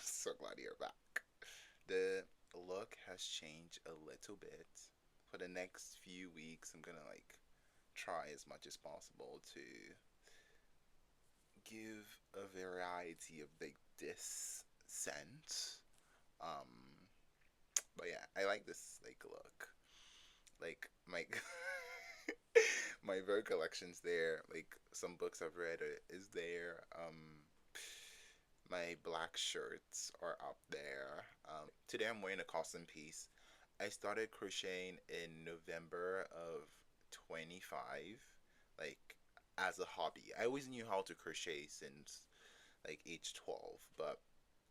So glad you're back. The look has changed a little bit. For the next few weeks, I'm gonna try as much as possible to give a variety of this scent. Um, but yeah, I like this look. Like my my Vogue collection's there. Like some books I've read is there. My black shirts are up there. Today I'm wearing a custom piece. I started crocheting in November of 25, like as a hobby. I always knew how to crochet since age 12, but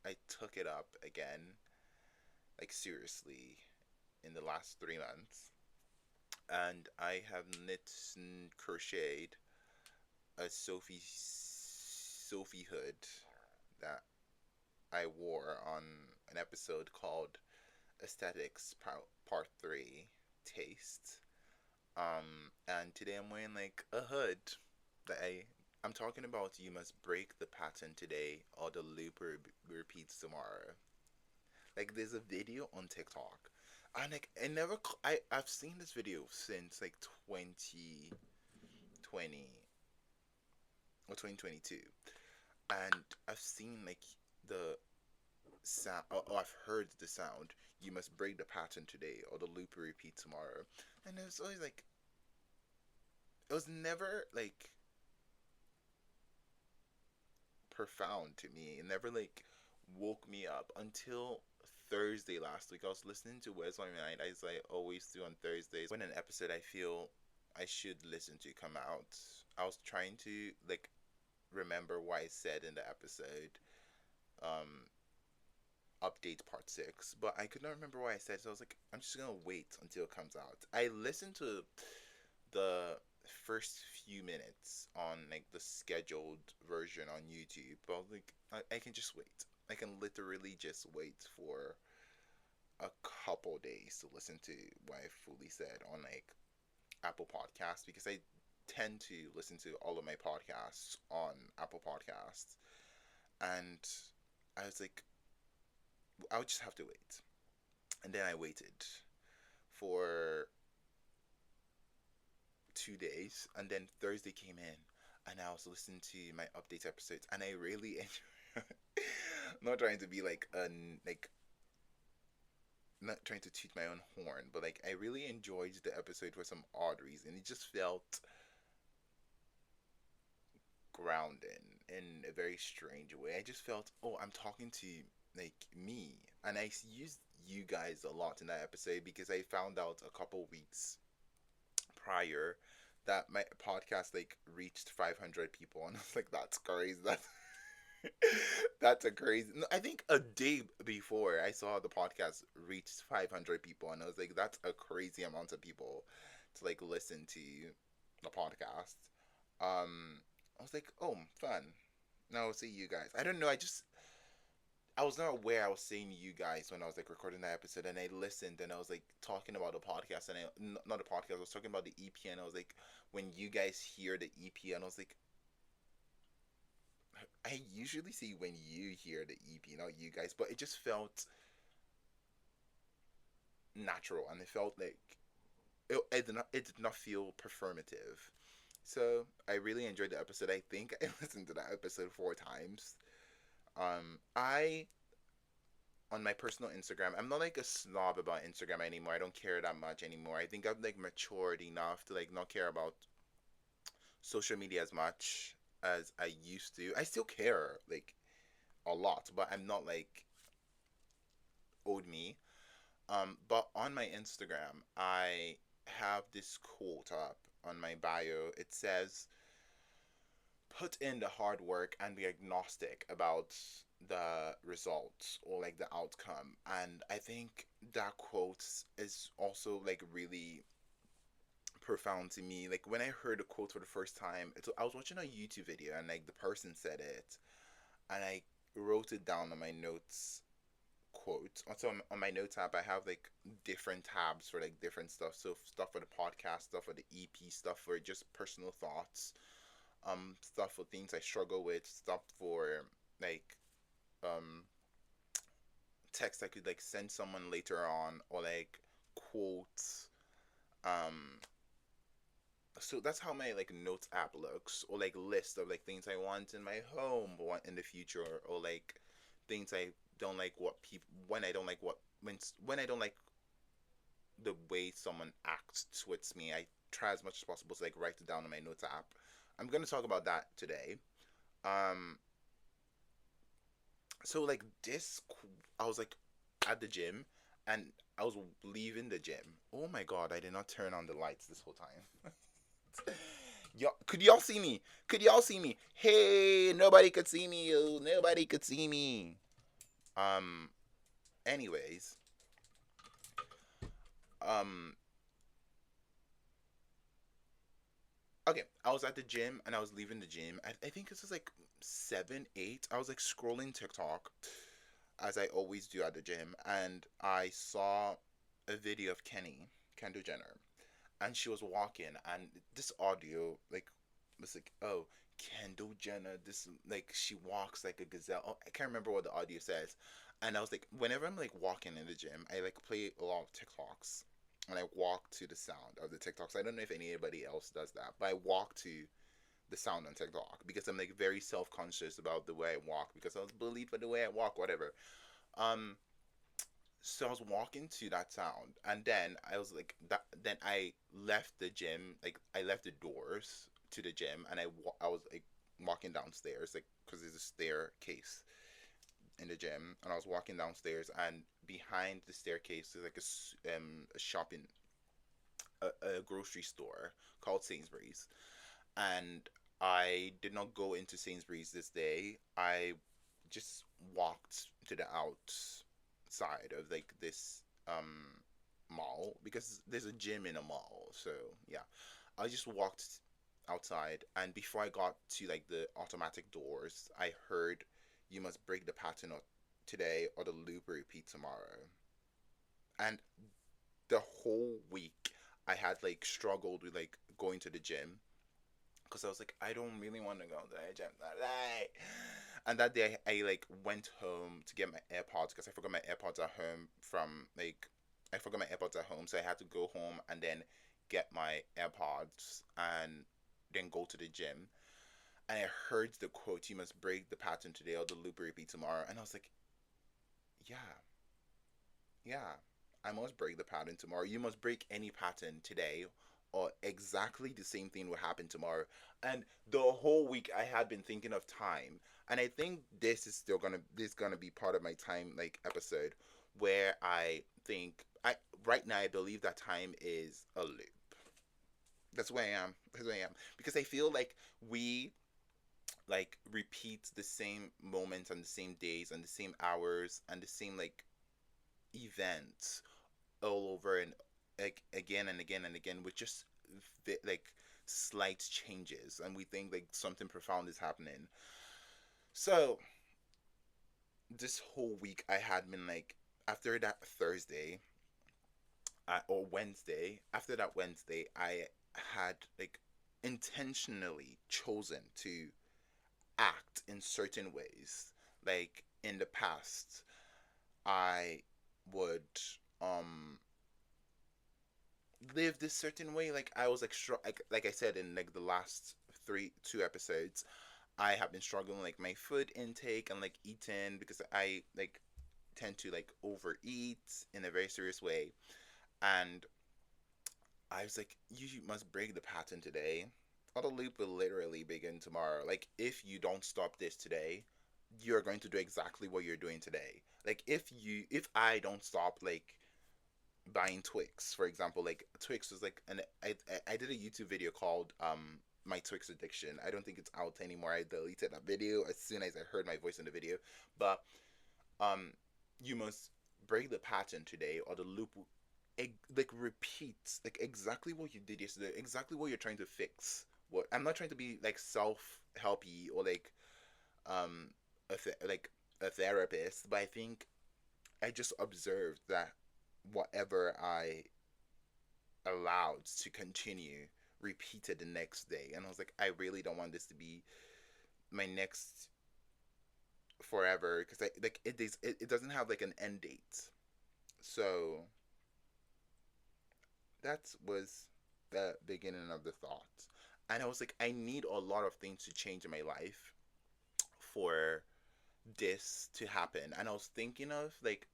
I took it up again, seriously, in the last 3 months. And I have knit and crocheted a Sophie hood that I wore on an episode called Aesthetics Part 3 Taste. And today I'm wearing a hood that I'm talking about. You must break the pattern today or the loop repeats tomorrow. There's a video on TikTok. And I never I've seen this video since 2020 or 2022. And I've seen the sound, or I've heard the sound. You must break the pattern today, or the loop will repeat tomorrow. And it was always it was never profound to me. It never woke me up until Thursday last week. I was listening to Where's My Mind, as I always do on Thursdays. When an episode I feel I should listen to come out, I was trying to remember what I said in the episode. Um, Update part 6, but I could not remember what I said, so I was like, I'm just gonna wait until it comes out. I listened to the first few minutes on the scheduled version on YouTube, but I was like, I can just wait. I can literally just wait for a couple days to listen to what I fully said on Apple Podcasts, because I tend to listen to all of my podcasts on Apple Podcasts. And I was like, I would just have to wait. And then I waited for 2 days, and then Thursday came in, and I was listening to my update episodes, and I really enjoy. Not trying to be not trying to toot my own horn, but I really enjoyed the episode for some odd reason. It just felt grounding in a very strange way. I just felt, oh, I'm talking to me, and I used you guys a lot in that episode because I found out a couple weeks prior that my podcast reached 500 people, and I was like, that's crazy. That's a crazy. No, I think a day before I saw the podcast reached 500 people, and I was like, that's a crazy amount of people to listen to the podcast. I was like, oh, fun. Now I'll see you guys. I don't know. I was not aware I was saying you guys when I was recording that episode, and I listened, and I was talking about the podcast, and not the podcast. I was talking about the EP, and I was like, when you guys hear the EP, and I was like, I usually see when you hear the EP, not you guys, but it just felt natural, and it felt it did not feel performative. So I really enjoyed the episode. I think I listened to that episode 4 times. I on my personal Instagram, I'm not a snob about Instagram anymore. I don't care that much anymore. I think I've matured enough to not care about social media as much as I used to. I still care a lot, but I'm not old me. But on my Instagram, I have this quote up on my bio. It says, "Put in the hard work and be agnostic about the results or the outcome." And I think that quote is also really profound to me. When I heard the quote for the first time, I was watching a YouTube video, and the person said it, and I wrote it down on my notes quote. Also on my notes app, I have different tabs for different stuff. So stuff for the podcast, stuff for the EP, stuff for just personal thoughts, stuff for things I struggle with, stuff for like um text I could like send someone later on, or like quotes. Um, so that's how my like notes app looks, or like list of like things I want in my home, want in the future, or like things I don't like what people when I don't like what when I don't like the way someone acts towards me. I try as much as possible to like write it down in my notes app. I'm gonna talk about that today. Um, so like I was like at the gym, and I was leaving the gym. Oh my god, I did not turn on the lights this whole time. Y'all, could y'all see me? Could y'all see me? Hey, nobody could see me. Yo. Nobody could see me. Um. Anyways. Um. Okay. I was at the gym and I was leaving the gym. I think this was like 7, 8. I was like scrolling TikTok as I always do at the gym, and I saw a video of Kendall Jenner, and she was walking, and this audio like was like, oh, Kendall Jenner, this like she walks like a gazelle. Oh, I can't remember what the audio says. And I was like, whenever I'm like walking in the gym, I like play a lot of TikToks, and I walk to the sound of the TikToks. I don't know if anybody else does that, but I walk to the sound on TikTok because I'm like very self conscious about the way I walk, because I was bullied for the way I walk, whatever. Um, so I was walking to that sound, and then I was like that. Then I left the gym, like I left the doors to the gym, and I was like walking downstairs, like because there's a staircase in the gym, and I was walking downstairs, and behind the staircase there's like a shopping, a grocery store called Sainsbury's, and I did not go into Sainsbury's this day. I just walked to the outside of like this mall, because there's a gym in a mall. So yeah, I just walked outside, and before I got to like the automatic doors, I heard, "You must break the pattern today, or the loop will repeat tomorrow." And the whole week I had like struggled with like going to the gym, because I was like, I don't really want to go to the gym that day. And that day, I like went home to get my AirPods, because I forgot my AirPods at home from like I forgot my AirPods at home, so I had to go home and then get my AirPods and then go to the gym. And I heard the quote, "You must break the pattern today, or the loop will repeat tomorrow." And I was like, yeah, yeah, I must break the pattern tomorrow. You must break any pattern today, or exactly the same thing will happen tomorrow. And the whole week I had been thinking of time. And I think this is gonna be part of my time like episode, where I think I right now I believe that time is a loop. That's where I am. That's where I am. Because I feel like we like repeat the same moments and the same days and the same hours and the same like events all over, and like again and again and again, with just like slight changes, and we think like something profound is happening. So this whole week I had been like, after that Thursday, or Wednesday, after that Wednesday, I had like intentionally chosen to act in certain ways. Like in the past, I would um live this certain way. Like I was like like I said in like the last 2 episodes, I have been struggling like my food intake and like eating, because I like tend to like overeat in a very serious way. And I was like, you must break the pattern today, or the loop will literally begin tomorrow. Like if you don't stop this today, you're going to do exactly what you're doing today. Like if I don't stop like buying Twix, for example. Like Twix was like, and I did a YouTube video called my Twix addiction. I don't think it's out anymore. I deleted that video as soon as I heard my voice in the video. But um, you must break the pattern today, or the loop will like repeats like exactly what you did yesterday, exactly what you're trying to fix. What I'm not trying to be like self helpy, or like um like a therapist, but I think I just observed that whatever I allowed to continue repeated the next day. And I was like, I really don't want this to be my next forever because it doesn't have like an end date. So that was the beginning of the thought. And I was like, I need a lot of things to change in my life for this to happen. And I was thinking of like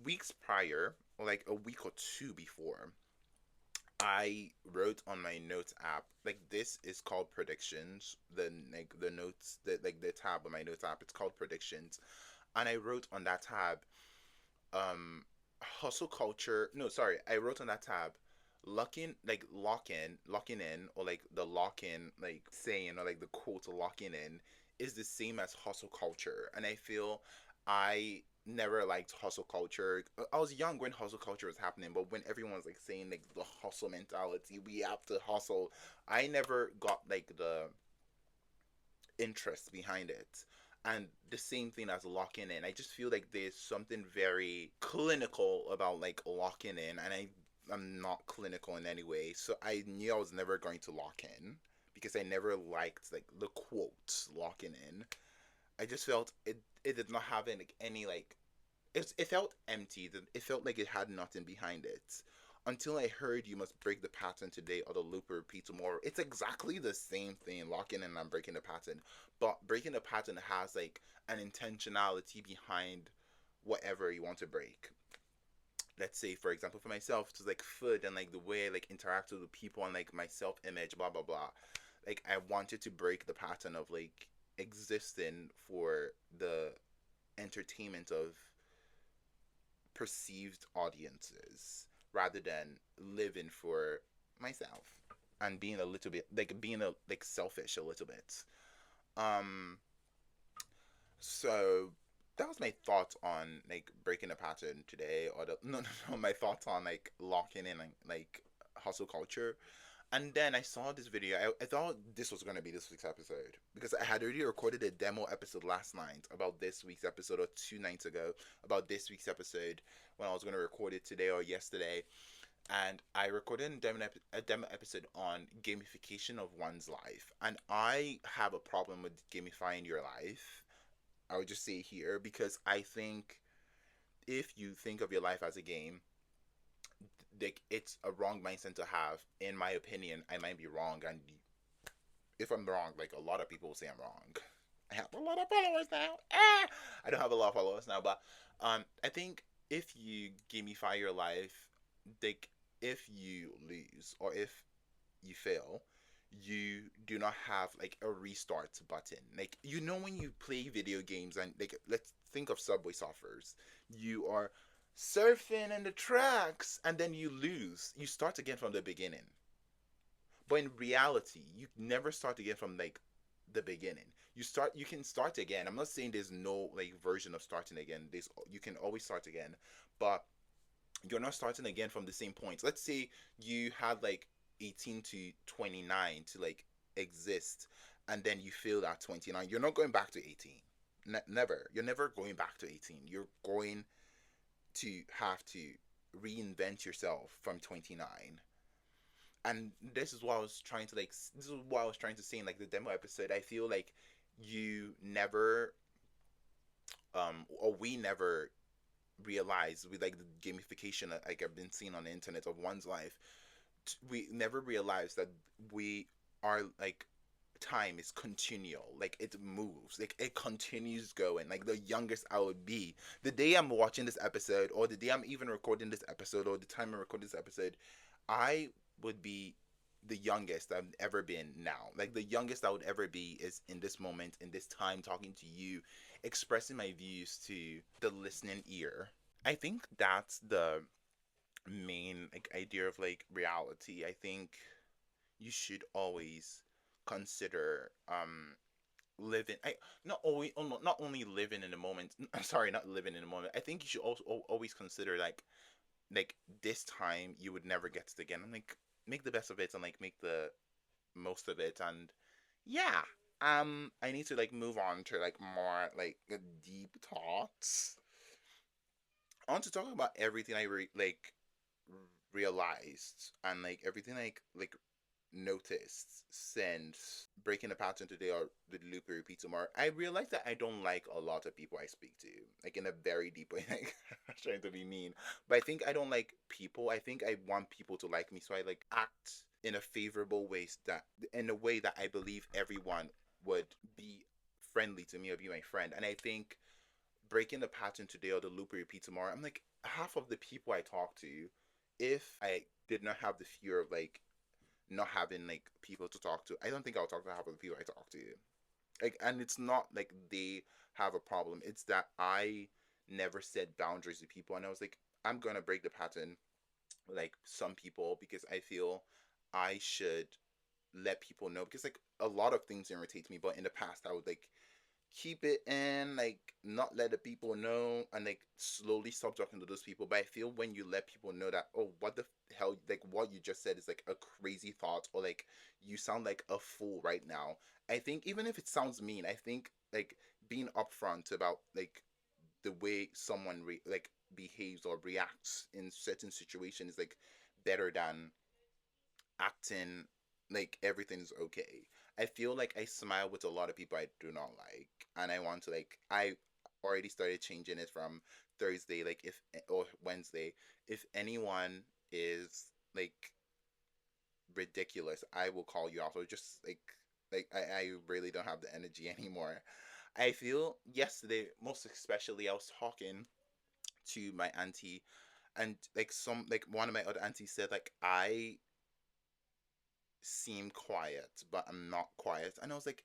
weeks prior, or like a week or two before, I wrote on my notes app, like this is called predictions. The notes, the tab on my notes app, it's called predictions. And I wrote on that tab, hustle culture. No, sorry, I wrote on that tab, locking in, or like the lock in, like saying, or like the quote locking in is the same as hustle culture. And I feel I never liked hustle culture. I was young when hustle culture was happening, but when everyone was like saying like the hustle mentality, we have to hustle, I never got like the interest behind it. And the same thing as locking in. I just feel like there's something very clinical about like locking in, and I'm not clinical in any way. So I knew I was never going to lock in because I never liked like the quote locking in. I just felt it did not have any like it felt empty. It felt like it had nothing behind it. Until I heard you must break the pattern today or the loop will repeat tomorrow. It's exactly the same thing, locking in and breaking the pattern. But breaking the pattern has like an intentionality behind whatever you want to break. Let's say, for example, for myself, it's like food and like the way I like interact with people and like my self image, blah blah blah. Like I wanted to break the pattern of like existing for the entertainment of perceived audiences rather than living for myself and being a little bit like being a like selfish a little bit. Um so that was my thoughts on like breaking a pattern today, or the no no no my thoughts on like locking in like hustle culture. And then I saw this video. I thought this was going to be this week's episode because I had already recorded a demo episode last night about this week's episode, or 2 nights ago about this week's episode, when I was going to record it today or yesterday. And I recorded a demo episode on gamification of one's life. And I have a problem with gamifying your life. I would just say here because I think if you think of your life as a game, like it's a wrong mindset to have. In my opinion, I might be wrong, and if I'm wrong, like a lot of people will say I'm wrong. I have a lot of followers now. I don't have a lot of followers now, but I think if you gamify your life, like if you lose or if you fail, you do not have like a restart button. Like when you play video games, and like let's think of Subway Surfers, you are surfing in the tracks and then you lose. You start again from the beginning. But in reality, you never start again from like the beginning. You can start again. I'm not saying there's no like version of starting again. You can always start again, but you're not starting again from the same points. Let's say you had like 18 to 29 to like exist, and then you failed at 29. You're not going back to 18. Never. You're never going back to 18. You're going to have to reinvent yourself from 29. And this is what I was trying to like this is what I was trying to say in like the demo episode. I feel like you never or we never realize with like the gamification that like I've been seeing on the internet of one's life, we never realize that we are like time is continual. Like it moves, like it continues going. Like the youngest I would be the day I'm watching this episode, or the day I'm even recording this episode, or the time I record this episode, I would be the youngest I've ever been now. Like the youngest I would ever be is in this moment, in this time, talking to you, expressing my views to the listening ear. I think that's the main like idea of like reality. I think you should always consider living I not always not only living in the moment. I'm sorry, not living in the moment. I think you should also always consider like this time you would never get it again, and like make the best of it and like make the most of it. And yeah, I need to like move on to like more like deep thoughts. I want to talk about everything I realized, and like everything like noticed since breaking the pattern today or the loop will repeat tomorrow, I realized that I don't like a lot of people I speak to, like in a very deep way. Like, I'm trying to be mean, but I think I don't like people. I think I want people to like me, so I like act in a favorable way that in a way that I believe everyone would be friendly to me or be my friend. And I think breaking the pattern today or the loop will repeat tomorrow, I'm like half of the people I talk to, if I did not have the fear of like not having like people to talk to, I don't think I'll talk to half of the people I talk to. Like, and it's not like they have a problem. It's that I never set boundaries with people, and I was like, I'm gonna break the pattern, like some people, because I feel I should let people know because like a lot of things irritate me, but in the past I would like keep it in, like not let the people know, and like slowly stop talking to those people. But I feel when you let people know that, oh, what the hell, like what you just said is like a crazy thought, or like you sound like a fool right now. I think even if it sounds mean, I think like being upfront about like the way someone like behaves or reacts in certain situations is like better than acting like everything's okay. I feel like I smile with a lot of people I do not like, and I want to like I already started changing it from Thursday, like if or Wednesday, if anyone is like ridiculous, I will call you out. Or just like I really don't have the energy anymore. I feel yesterday, most especially, I was talking to my auntie, and like one of my other aunties said like I seem quiet, but I'm not quiet. And I was like,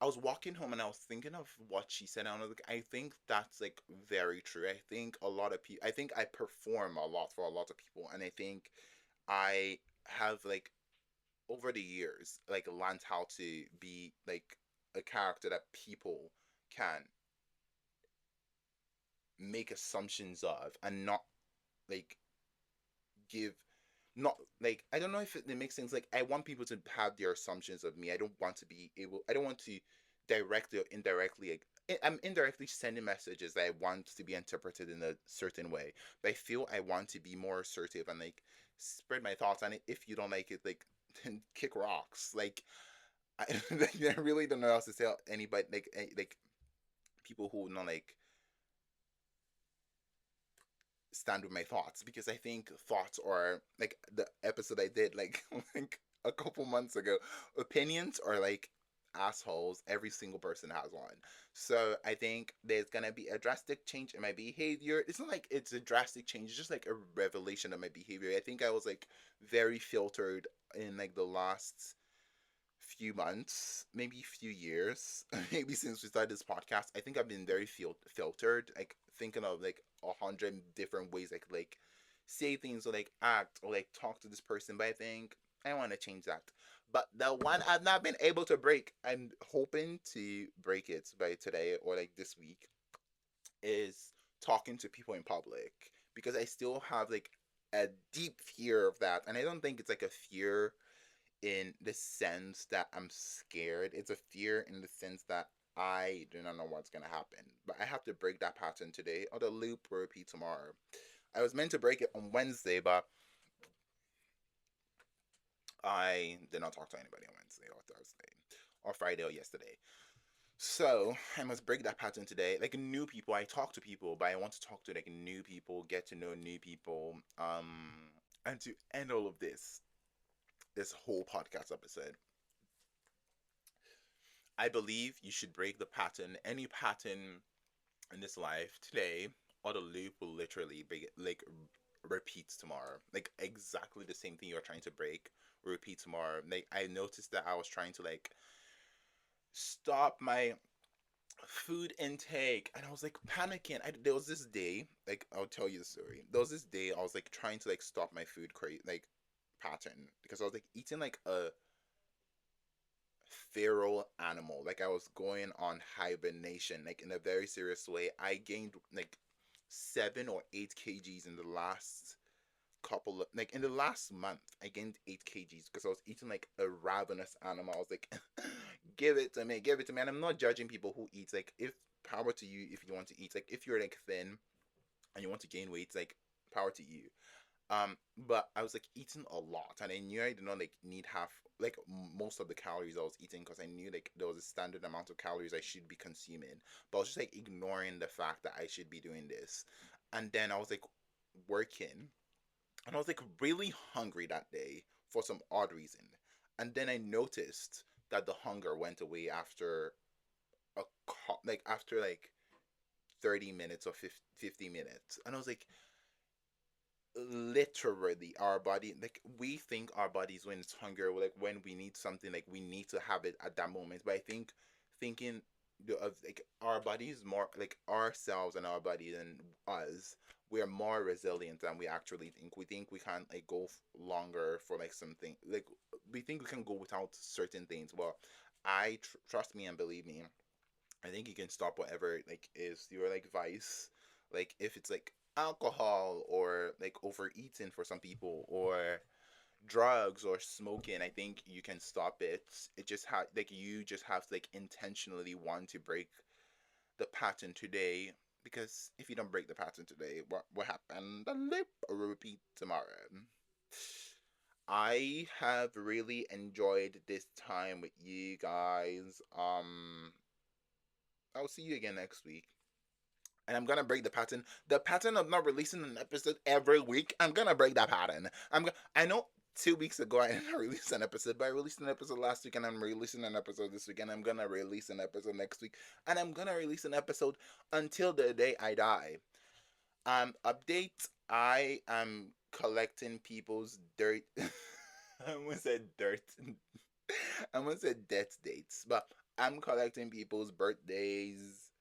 I was walking home and I was thinking of what she said. And I was like, I think that's like very true. I think a lot of people, I think I perform a lot for a lot of people. And I think I have like over the years, like learned how to be like a character that people can make assumptions of and not like give not like I don't know if it makes sense. Like I want people to have their assumptions of me. I don't want to be able. I don't want to directly or indirectly. Like, I'm indirectly sending messages that I want to be interpreted in a certain way. But I feel I want to be more assertive and like spread my thoughts on it. If you don't like it, like then kick rocks. Like I, like, I really don't know how else to tell anybody. Like people who not like stand with my thoughts because I think thoughts are like the episode I did like like a couple months ago. Opinions are like assholes. Every single person has one. So I think there's gonna be a drastic change in my behavior. It's not like it's a drastic change, it's just like a revelation of my behavior. I think I was like very filtered in like the last few months, maybe few years, maybe since we started this podcast. I think I've been very filtered, like thinking of like 100 different ways I could like say things or like act or like talk to this person. But I think I want to change that. But the one I've not been able to break, I'm hoping to break it by today or like this week, is talking to people in public because I still have like a deep fear of that. And I don't think it's like a fear in the sense that I'm scared. It's a fear in the sense that I do not know what's gonna happen. But I have to break that pattern today, or the loop will repeat tomorrow. I was meant to break it on Wednesday, but I did not talk to anybody on Wednesday or Thursday or Friday or yesterday. So I must break that pattern today. Like new people, I talk to people, but I want to talk to like new people, get to know new people. And to end all of this whole podcast episode, I believe you should break the pattern, any pattern in this life today, or the loop will literally be like repeats tomorrow. Like exactly the same thing you're trying to break will repeat tomorrow. Like I noticed that I was trying to like stop my food intake and I was like panicking. There was this day, like I'll tell you the story. There was this day I was like trying to like stop my food like pattern because I was like eating like a feral animal. Like I was going on hibernation, like in a very serious way. I gained like 7 or 8 kgs in the last couple of like in the last month. I gained 8 kgs because I was eating like a ravenous animal. I was like, give it to me, give it to me. And I'm not judging people who eat. Like if power to you if you want to eat. Like if you're like thin and you want to gain weight, like power to you. But I was like eating a lot, and I knew I did not like need half like most of the calories I was eating because I knew like there was a standard amount of calories I should be consuming. But I was just like ignoring the fact that I should be doing this. And then I was like working, and I was like really hungry that day for some odd reason. And then I noticed that the hunger went away after like after like 30 minutes or 50 minutes. And I was like, literally our body, like we think our bodies when it's hunger, like when we need something, like we need to have it at that moment. But I think thinking of like our bodies more like ourselves and our body than us, we're more resilient than we actually think. We think we can like go longer for like something, like we think we can go without certain things. Well, trust me and believe me, I think you can stop whatever like is your like vice. Like if it's like alcohol or like overeating for some people or drugs or smoking, I think you can stop it. It just like you just have to like intentionally want to break the pattern today, because if you don't break the pattern today, what happened? The lip repeat tomorrow. I have really enjoyed this time with you guys. I'll see you again next week. And I'm gonna break the pattern. The pattern of not releasing an episode every week. I'm gonna break that pattern. I know 2 weeks ago I didn't release an episode, but I released an episode last week, and I'm releasing an episode this week, and I'm gonna release an episode next week, and I'm gonna release an episode until the day I die. Update. I am collecting people's dirt. I almost said dirt. I almost said death dates, but I'm collecting people's birthdays,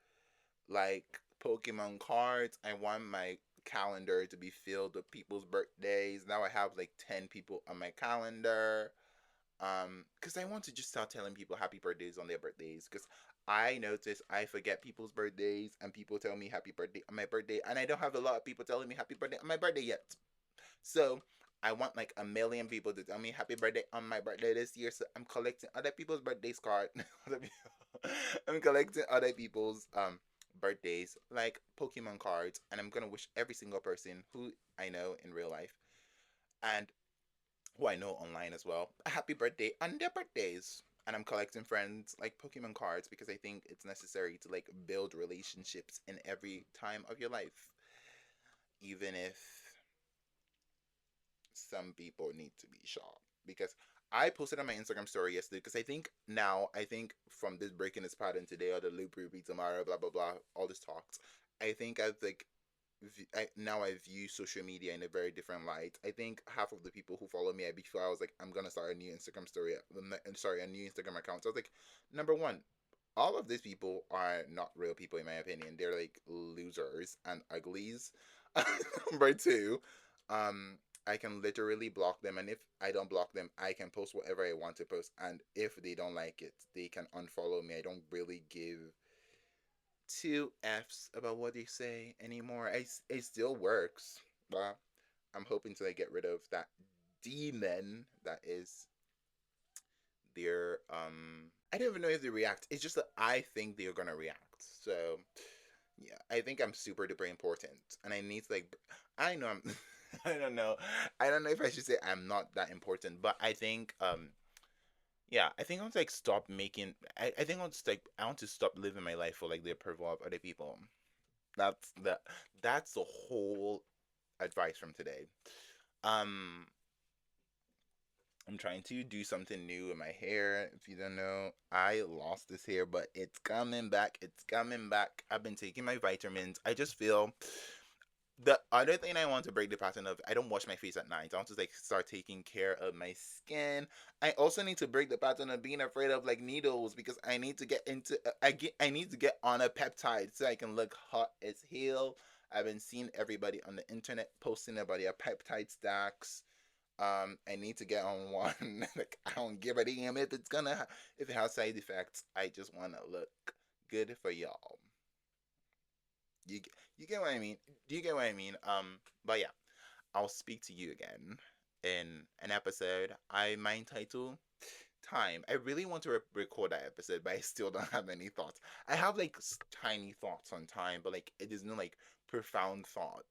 like Pokemon cards. I want my calendar to be filled with people's birthdays. Now I have like 10 people on my calendar. Because I want to just start telling people happy birthdays on their birthdays. Because I notice I forget people's birthdays, and people tell me happy birthday on my birthday, and I don't have a lot of people telling me happy birthday on my birthday yet. So I want like a million people to tell me happy birthday on my birthday this year. So I'm collecting other people's birthdays card. I'm collecting other people's birthdays like Pokemon cards, and I'm gonna wish every single person who I know in real life and who I know online as well a happy birthday on their birthdays. And I'm collecting friends like Pokemon cards because I think it's necessary to like build relationships in every time of your life, even if some people need to be shot. Because I posted on my Instagram story yesterday, because I think from this breaking this pattern today, or the loop repeat tomorrow, blah blah blah, all this talks, I think I've like now I view social media in a very different light. I think half of the people who follow me, before I was like, I'm gonna start a new Instagram story, sorry, a new Instagram account. So I was like, number one, all of these people are not real people in my opinion. They're like losers and uglies. Number two, um, I can literally block them, and if I don't block them, I can post whatever I want to post. And if they don't like it, they can unfollow me. I don't really give two F's about what they say anymore. It still works, but I'm hoping to like, get rid of that demon that is their I don't even know if they react. It's just that I think they're gonna react. So yeah, I think I'm super duper important, and I need to like. I know I'm. I don't know. I don't know if I should say I'm not that important, but I think yeah, I think I want to like stop making. I think I want to like I want to stop living my life for like the approval of other people. That's the that's the whole advice from today. Um, I'm trying to do something new with my hair. If you don't know, I lost this hair, but it's coming back. It's coming back. I've been taking my vitamins. I just feel the other thing I want to break the pattern of, I don't wash my face at night. I want to like start taking care of my skin. I also need to break the pattern of being afraid of like needles, because I need to get into I need to get on a peptide so I can look hot as hell. I've been seeing everybody on the internet posting about their peptide stacks. I need to get on one. Like I don't give a damn if if it has side effects. I just want to look good for y'all. You you get what I mean? Do you get what I mean? But yeah, I'll speak to you again in an episode. I might title time. I really want to record that episode, but I still don't have any thoughts. I have like tiny thoughts on time, but like it is no like profound thought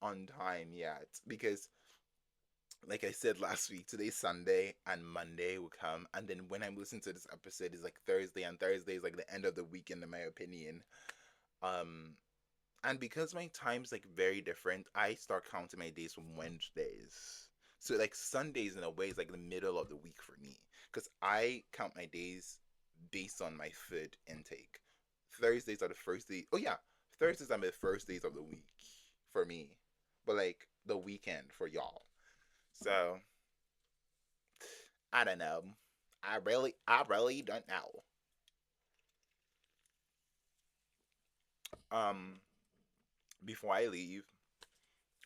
on time yet, because like I said last week, today's Sunday and Monday will come, and then when I'm listening to this episode, it's like Thursday, and Thursday is like the end of the weekend, in my opinion. Um, and because my time's like very different, I start counting my days from Wednesdays. So like Sundays in a way is like the middle of the week for me, because I count my days based on my food intake. Thursdays are the first day. Oh yeah, Thursdays are the first days of the week for me, but like the weekend for y'all. So I don't know. I really don't know. Um, before I leave,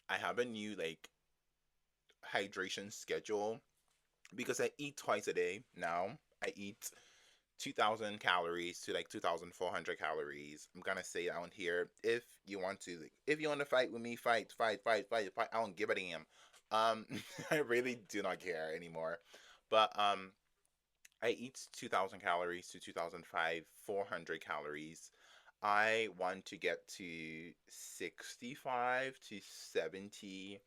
I have a new like hydration schedule because I eat twice a day now. I eat 2,000 calories to like 2,400 calories. I'm gonna say down here, if you want to, like, if you want to fight with me, fight, fight, fight, fight, fight. I don't give a damn. Um, I really do not care anymore. But I eat 2,000 calories to 2,400 calories. I want to get to 65 to 70.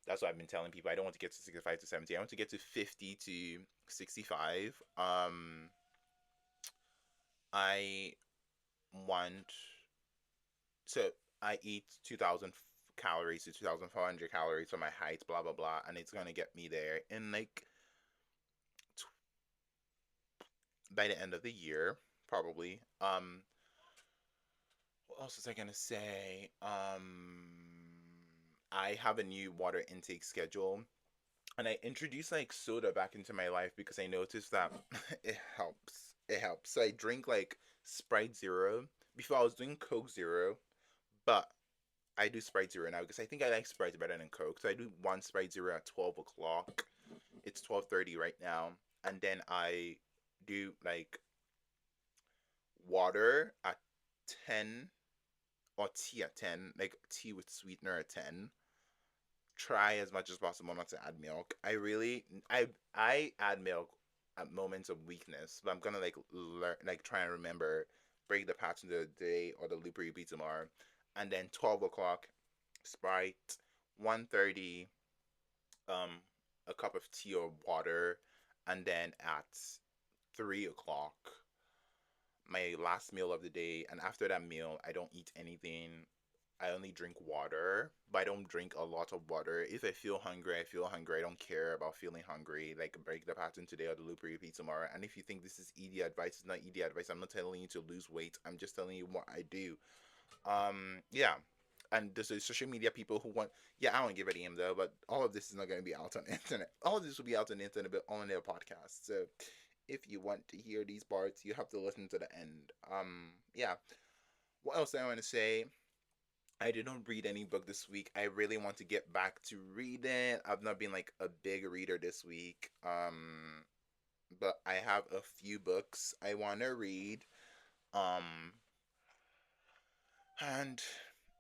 That's what I've been telling people. I don't want to get to 65 to 70. I want to get to 50 to 65. I want, so I eat 2,000 calories to 2,400 calories for my height, blah, blah, blah. And it's going to get me there in like by the end of the year, probably. What else was I gonna say? I have a new water intake schedule, and I introduced like soda back into my life because I noticed that it helps. It helps. So I drink like Sprite Zero. Before I was doing Coke Zero, but I do Sprite Zero now because I think I like Sprite better than Coke. So I do one Sprite Zero at 12 o'clock. It's 12:30 right now, and then I do like water at 10 or tea at 10, like tea with sweetener at 10. Try as much as possible not to add milk. I add milk at moments of weakness, but I'm gonna like learn, like try and remember, break the pattern of the day or the loop repeat tomorrow. And then 12 o'clock, Sprite, 1:30, um, a cup of tea or water, and then at 3 o'clock, my last meal of the day. And after that meal, I don't eat anything. I only drink water, but I don't drink a lot of water. If I feel hungry, I feel hungry. I don't care about feeling hungry. Like, break the pattern today or the loop repeat tomorrow. And if you think this is ED advice, it's not ED advice. I'm not telling you to lose weight. I'm just telling you what I do. Yeah. And there's social media people who want, yeah, I don't give a damn though, but all of this is not going to be out on the internet. All of this will be out on the internet, but on their podcast. So if you want to hear these parts, you have to listen to the end. Yeah. What else do I want to say? I didn't read any book this week. I really want to get back to reading. I've not been like a big reader this week. But I have a few books I want to read. Um, and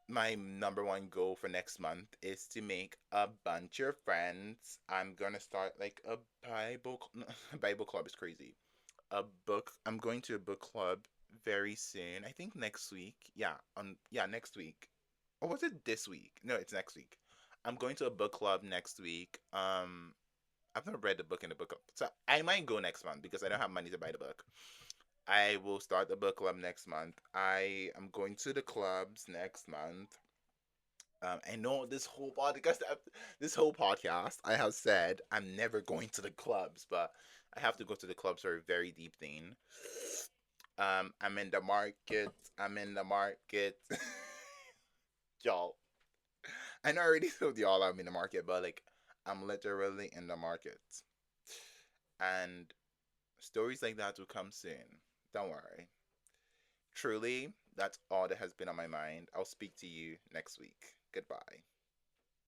my number one goal for next month is to make a bunch of friends. I'm gonna start like a Bible club is crazy. A book. I'm going to a book club very soon. I think next week. Yeah, next week. Or was it this week? No, it's next week. I'm going to a book club next week. I've never read the book in the book club, so I might go next month because I don't have money to buy the book. I will start the book club next month. I am going to the clubs next month. I know this whole podcast, I have said I'm never going to the clubs, but I have to go to the clubs for a very deep thing. I'm in the market. I'm in the market, y'all. I know I already told y'all I'm in the market, but like I'm literally in the market, and stories like that will come soon. Don't worry. Truly, that's all that has been on my mind. I'll speak to you next week. Goodbye.